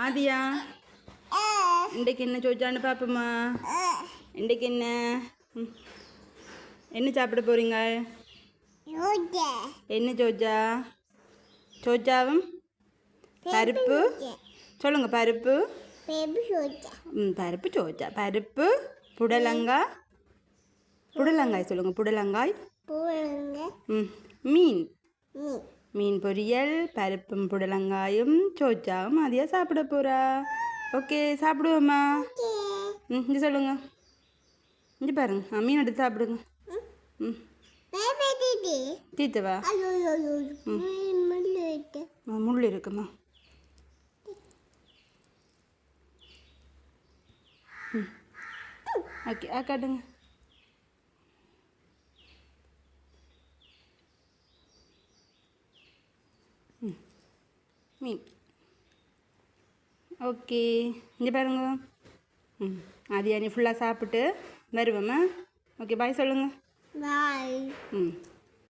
ஆதியா இன்றைக்கு என்ன சோச்சான்னு பார்ப்போமா? இன்றைக்கு என்ன என்ன சாப்பிட போகிறீங்க? என்ன சோச்சா? சோச்சாவும் பருப்பு சொல்லுங்க. பருப்பு பருப்பு சோச்சா. பருப்பு புடலங்காய் புடலங்காய் சொல்லுங்க. புடலங்காய் மீன் மீன் பொரியல் பருப்பும் புடலங்காயும் சோச்சாவும் அதிகம் சாப்பிட போகிறா. ஓகே சாப்பிடுவோம்மா. இங்கே சொல்லுங்க. இங்கே பாருங்க. மீன் எடுத்து சாப்பிடுங்க. தீத்தவா முள் இருக்குமா? ஓகே காட்டுங்க. மீன் ஓகே இங்கே பாருங்க. அது நீ ஃபுல்லாக சாப்பிட்டு வருவோம்மா. ஓகே பாய் சொல்லுங்கள். பாய்.